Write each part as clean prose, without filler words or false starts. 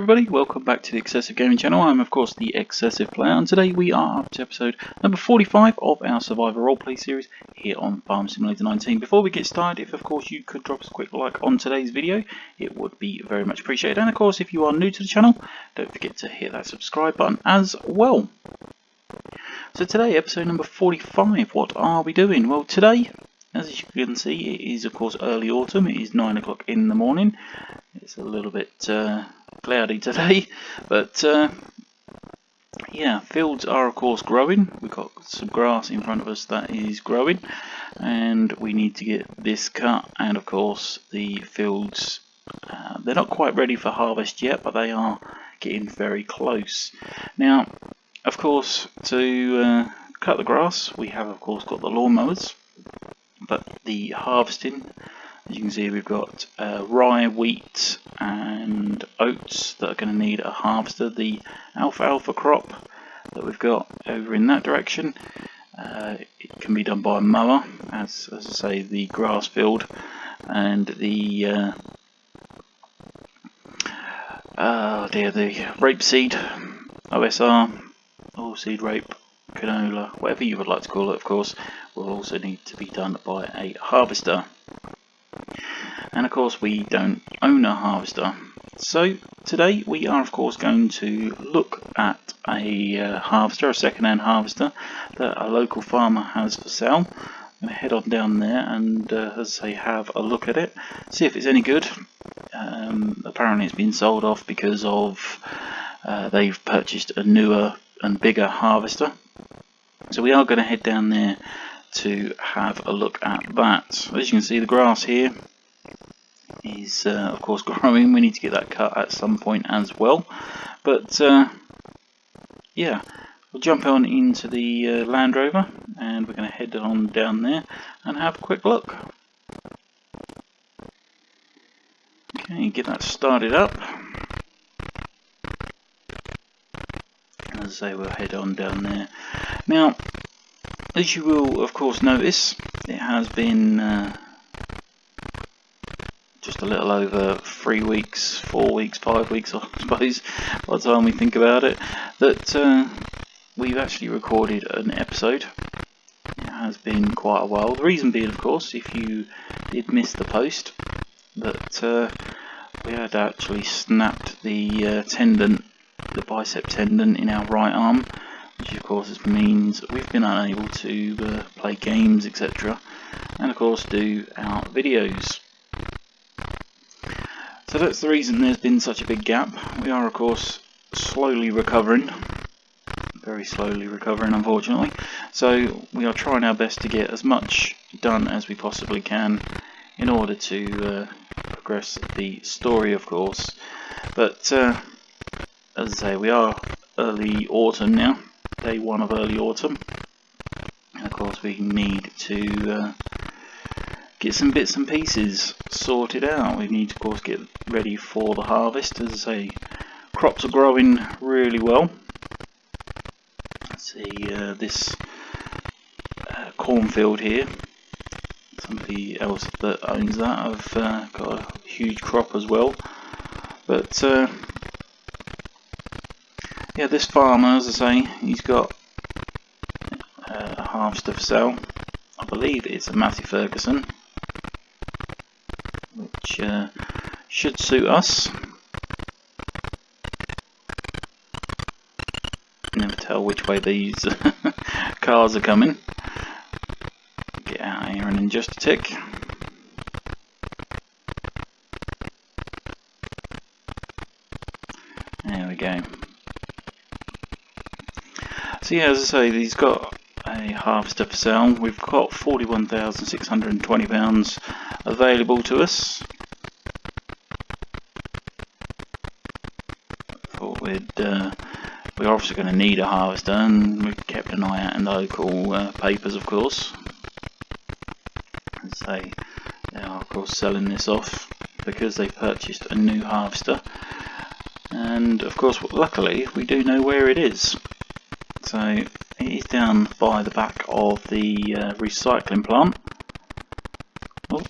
everybody, welcome back to the XsivGaming Channel. I'm of course the XsivPlayer, and today we are up to episode number 45 of our Survivor Roleplay series here on Farm Simulator 19. Before we get started, if of course you could drop us a quick like on today's video, it would be very much appreciated. And of course if you are new to the channel, don't forget to hit that subscribe button as well. So today, episode number 45, what are we doing? Well, today, as you can see, it is of course early autumn. It is 9 o'clock in the morning. It's a little bit cloudy today, but yeah, fields are of course growing. We've got some grass in front of us that is growing, and we need to get this cut. And of course the fields, they're not quite ready for harvest yet, but they are getting very close. Now, of course, to cut the grass, we have of course got the lawnmowers, but the harvesting, as you can see, we've got rye, wheat and oats that are going to need a harvester. The alfalfa crop that we've got over in that direction, it can be done by a mower, as I say, the grass field, and the the rapeseed, OSR, oilseed rape, canola, whatever you would like to call it, of course, will also need to be done by a harvester. And of course we don't own a harvester, so today we are of course going to look at a harvester, a second-hand harvester that a local farmer has for sale. I'm going to head on down there and as I say, have a look at it, see if it's any good. Apparently it's been sold off because of they've purchased a newer and bigger harvester, so we are going to head down there to have a look at that. As you can see, the grass here is of course growing. We need to get that cut at some point as well, but yeah, we'll jump on into the Land Rover and we're going to head on down there and have a quick look. Okay, get that started up. As I say, we'll head on down there. Now, as you will of course notice, it has been just a little over 3 weeks, 4 weeks, 5 weeks I suppose, by the time we think about it, that we've actually recorded an episode. It has been quite a while. The reason being, of course, if you did miss the post, that we had actually snapped the tendon, the bicep tendon in our right arm, which of course means we've been unable to play games, etc., and of course do our videos. So that's the reason there's been such a big gap. We are of course slowly recovering, very slowly recovering unfortunately, so we are trying our best to get as much done as we possibly can in order to progress the story, of course. But as I say, we are early autumn now, day 1 of early autumn, and of course we need to get some bits and pieces sorted out. We need to of course get ready for the harvest. As I say, crops are growing really well. Let's see, this cornfield here, somebody else that owns that, I've got a huge crop as well. But yeah, this farmer, as I say, he's got a harvester for sale. I believe it's a Matthew Ferguson, which should suit us. Never tell which way these cars are coming. Get out of here in just a tick. There we go. So yeah, as I say, he's got a harvester for sale. We've got £41,620 available to us. Thought we're obviously going to need a harvester, and we've kept an eye out in the local papers, of course. As I say, they are of course selling this off because they purchased a new harvester, and of course luckily we do know where it is. So it is down by the back of the recycling plant. Oh,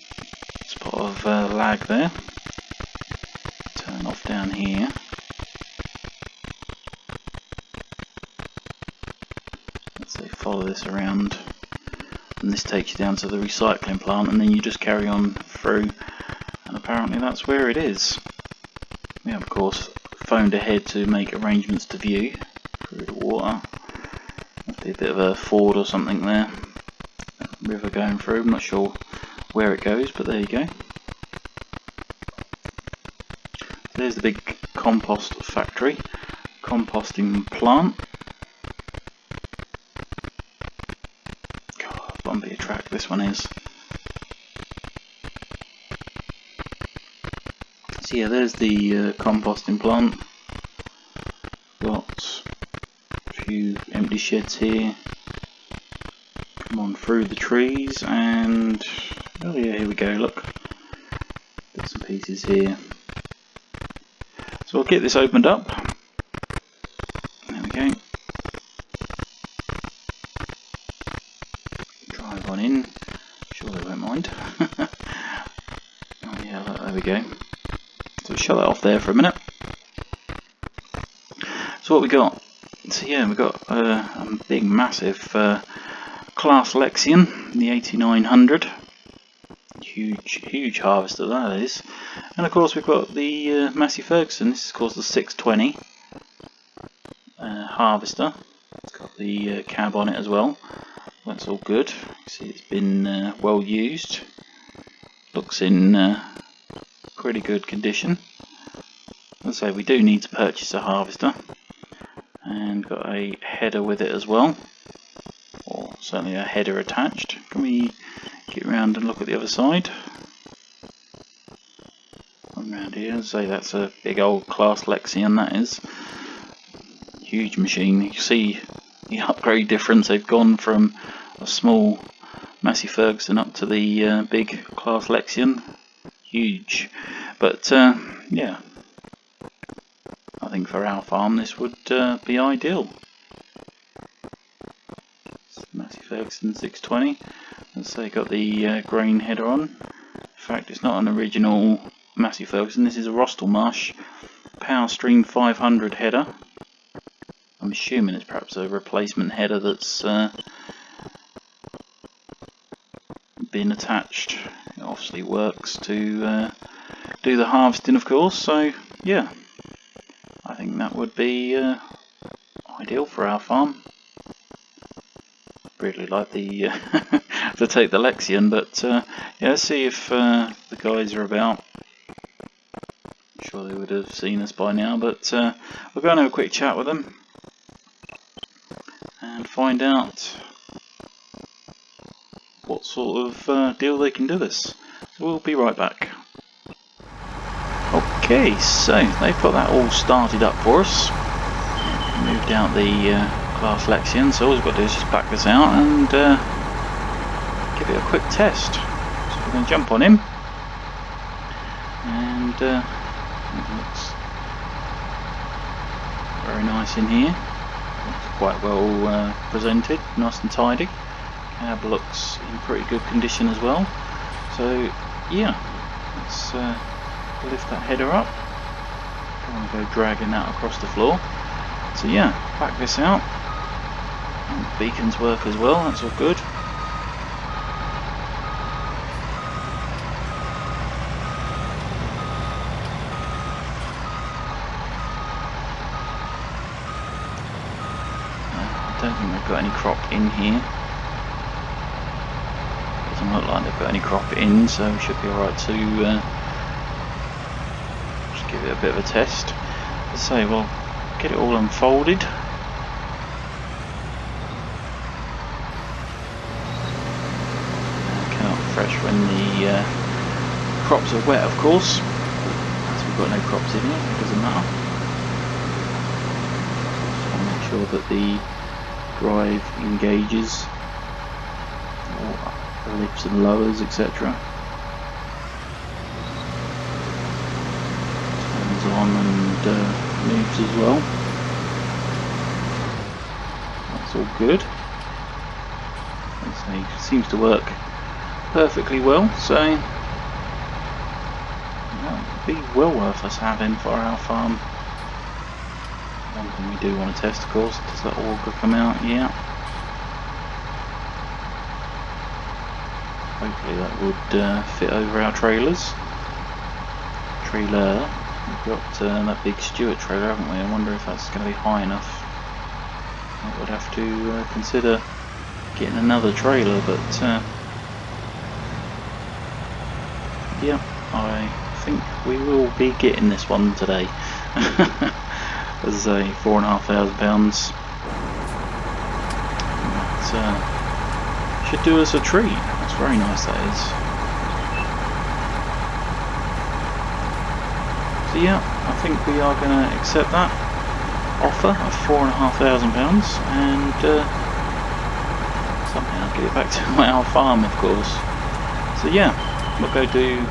spot of lag there. Turn off down here. follow this around, and this takes you down to the recycling plant, and then you just carry on through, and apparently that's where it is. We have of course phoned ahead to make arrangements to view through the water. Must be a bit of a ford or something there, river going through. I'm not sure where it goes, but there you go. There's the big compost factory, composting plant. God, bumpy a track this one is. So yeah, there's the composting plant. Got a few empty sheds here. Come on through the trees, and oh yeah, here we go, look. Bits and pieces here. So I'll get this opened up. There we go. Drive on in. Sure they won't mind. Oh yeah, look, there we go. So shut that off there for a minute. So what we got? So yeah, we got a big, massive class Lexion, the 8900. Huge harvester that is. And of course we've got the Massey Ferguson. This is of course the 620 harvester. It's got the cab on it as well. That's all good. See, it's been well used. Looks in pretty good condition. As I say, we do need to purchase a harvester, and got a header with it as well, or certainly a header attached. Can we get around and look at the other side? Around here, say that's a big old class Lexion, that is. Huge machine. You can see the upgrade difference. They've gone from a small Massey Ferguson up to the big class Lexion. Huge. But yeah, I think for our farm this would be ideal. Massey Ferguson 620. As they got the grain header on. In fact, it's not an original Massey Ferguson. This is a Rostelmarsh Powerstream 500 header. I'm assuming it's perhaps a replacement header that's been attached. It obviously works to do the harvesting, of course. So yeah, I think that would be ideal for our farm. Really like the to take the Lexion, but yeah, let's see if the guys are about. I'm sure they would have seen us by now, but we'll go and have a quick chat with them and find out what sort of deal they can do us. So we'll be right back. Okay, so they've got that all started up for us. Moved out the class Lexion, so all we've got to do is just back this out and give it a quick test. So we're going to jump on him, and it looks very nice in here. Looks quite well presented, nice and tidy. Cab looks in pretty good condition as well. So yeah, let's lift that header up. Don't want to go dragging that across the floor. So yeah, back this out. And the beacons work as well, that's all good. I don't think they've got any crop in here. Doesn't look like they've got any crop in, so we should be alright to just give it a bit of a test. Let's say we'll get it all unfolded. Fresh when the crops are wet, of course. As we've got no crops in here, it doesn't matter. Just want to make sure that the drive engages, or lifts and lowers, etc. Turns on and moves as well. That's all good. It seems to work perfectly well, so that would be well worth us having for our farm. One thing we do want to test, of course, does that auger come out? Yeah. hopefully that would fit over our trailers. Trailer. We've got that big Stewart trailer, haven't we? I wonder if that's going to be high enough. I would have to consider getting another trailer, but yeah, I think we will be getting this one today. As I say, £4,500. That should do us a treat. That's very nice, that is. So yeah, I think we are going to accept that offer of £4,500 and somehow get it back to our farm, of course. So yeah, we'll go do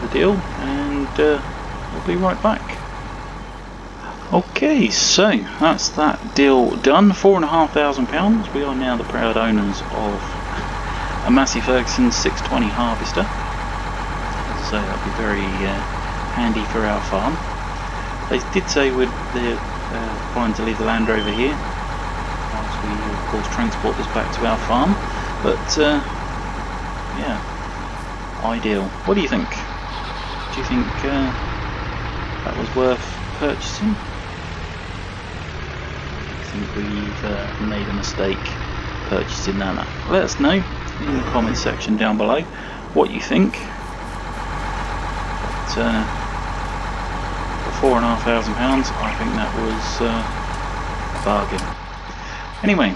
the deal and we'll be right back. Okay, so that's that deal done. £4,500. We are now the proud owners of a Massey Ferguson 620 harvester. As I say, that'd be very handy for our farm. They did say they're fine to leave the Land Rover here whilst we of course transport this back to our farm, but yeah, ideal. What do you think? Do you think that was worth purchasing? I think we've made a mistake purchasing that. Let us know in the comment section down below what you think. But for £4,500, I think that was a bargain. Anyway,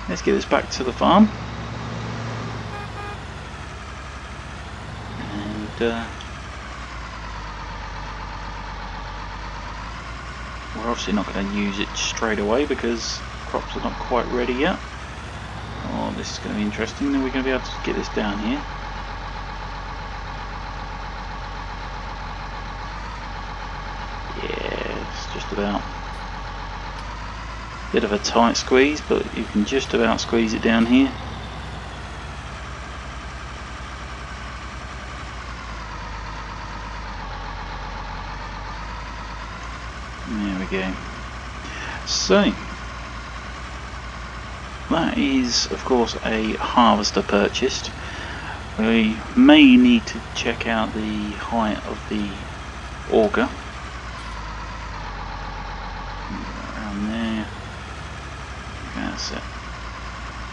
let's get this back to the farm. And we're obviously not going to use it straight away because crops are not quite ready yet. Oh, this is going to be interesting. Then we're going to be able to get this down here. Yeah, it's just about a bit of a tight squeeze, but you can just about squeeze it down here. There we go. So that is of course a harvester purchased. We may need to check out the height of the auger. Around there. That's it.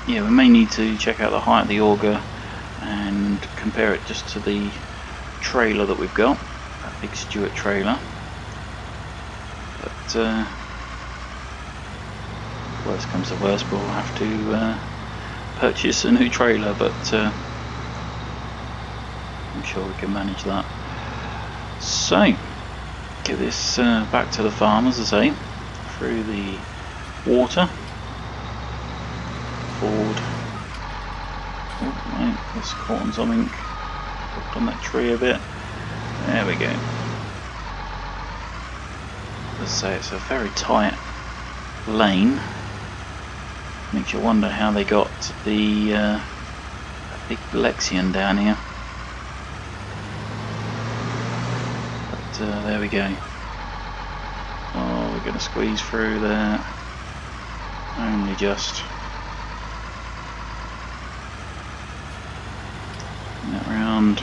Yeah, we may need to check out the height of the auger and compare it just to the trailer that we've got, that big Stewart trailer. But worst comes to worst, we'll have to purchase a new trailer, but I'm sure we can manage that. So, get this back to the farm, as I say, through the water. Forward. Oh, right, it's caught on something. Hooked on that tree a bit. There we go. As I say, it's a very tight lane. Makes you wonder how they got the big Lexion down here. But there we go. Oh, we're going to squeeze through there. Only just. Bring that round.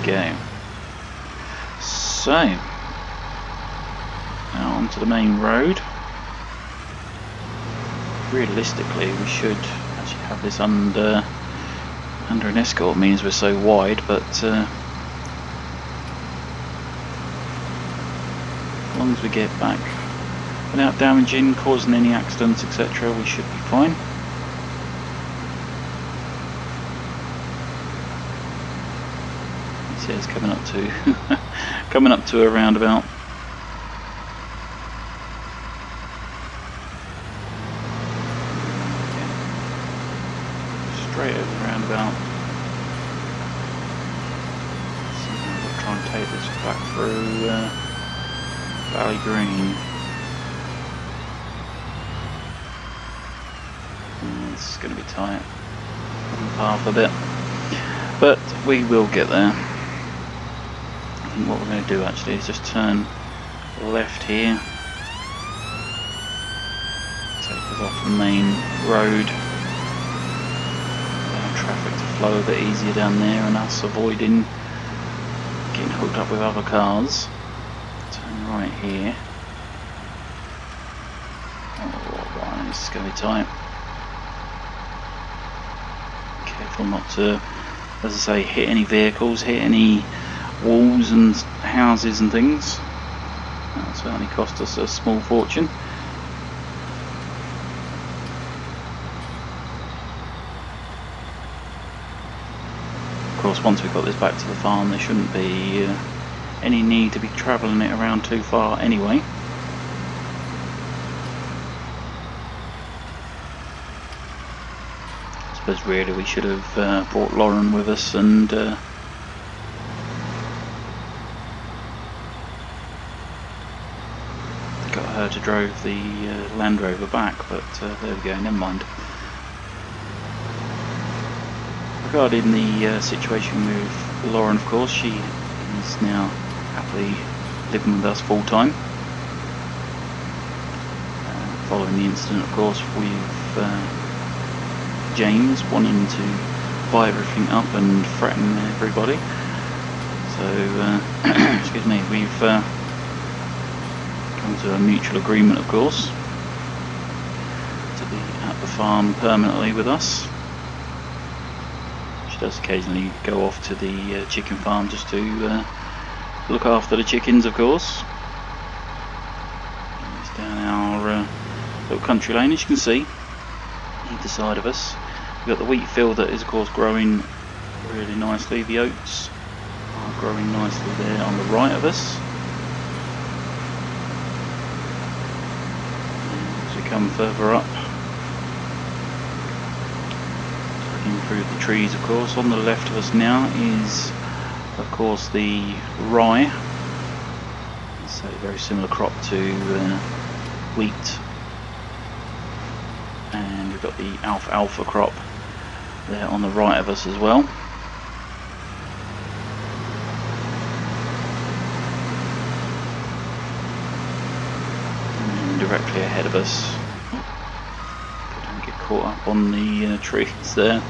Go. So now onto the main road. Realistically, we should actually have this under an escort, means we're so wide, but as long as we get back without damaging, causing any accidents, etc., we should be fine. See, it's coming up to a roundabout. Straight over the roundabout. So we'll try and take this back through Valley Green. This is going to be tight on the path a bit, but we will get there. What we're going to do actually is just turn left here, take us off the main road. Allow traffic to flow a bit easier down there and us avoiding getting hooked up with other cars. Turn right here. Oh, wow, this is going to be tight. Careful not to, as I say, hit any vehicles, hit any walls and houses and things. That'll certainly cost us a small fortune. Of course, once we've got this back to the farm, there shouldn't be any need to be travelling it around too far anyway. I suppose really we should have brought Lauren with us and got her to drive the Land Rover back, but there we go, never mind. Regarding the situation with Lauren, of course, she is now happily living with us full time. Following the incident, of course, with James wanting to buy everything up and threaten everybody. So, excuse me, we've come to a mutual agreement, of course, to be at the farm permanently with us. She does occasionally go off to the chicken farm just to look after the chickens, of course. It's down our little country lane, as you can see, either side of us. We've got the wheat field that is, of course, growing really nicely. The oats are growing nicely there on the right of us. And as we come further up, looking through the trees, of course, on the left of us now is, of course, the rye. So very similar crop to wheat. And we've got the alfalfa crop there on the right of us as well. And directly ahead of us, don't get caught up on the trees there.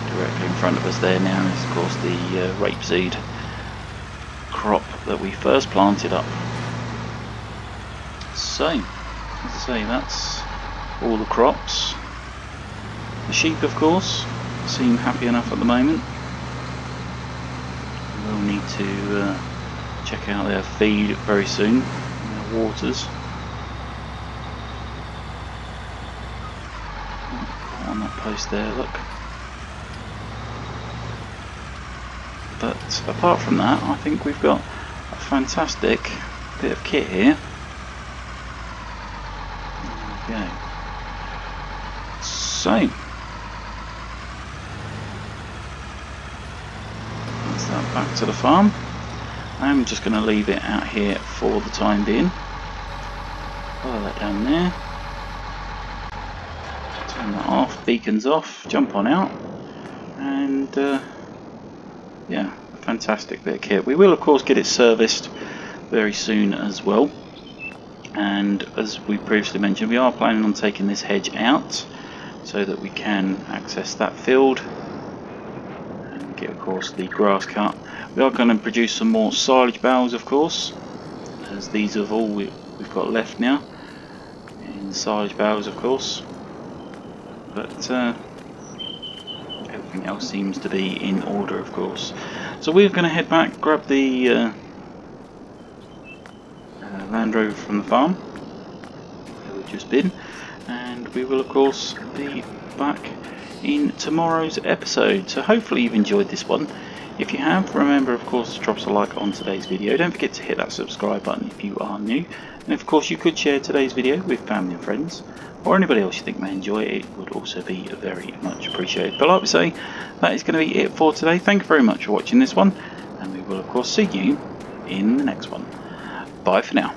Directly in front of us there now is, of course, the rapeseed crop that we first planted up. So, as I say, that's all the crops. The sheep, of course, seem happy enough at the moment. We'll need to check out their feed very soon, their waters. On that post there, look. But apart from that, I think we've got a fantastic bit of kit here. There we go. So, that's that back to the farm. I'm just going to leave it out here for the time being. Follow that down there. Turn that off, beacons off, jump on out, and yeah, a fantastic bit of kit. We will, of course, get it serviced very soon as well. And as we previously mentioned, we are planning on taking this hedge out so that we can access that field and get, of course, the grass cut. We are going to produce some more silage bales, of course, as these are all we've got left now in silage bales, of course. But everything else seems to be in order, of course. So we're going to head back, grab the Land Rover from the farm where we've just been, and we will, of course, be back in tomorrow's episode. So hopefully you've enjoyed this one. If you have, remember, of course, to drop us a like on today's video. Don't forget to hit that subscribe button if you are new, and of course you could share today's video with family and friends, or anybody else you think may enjoy it. It would also be very much appreciated. But like we say, that is going to be it for today. Thank you very much for watching this one, and we will, of course, see you in the next one. Bye for now.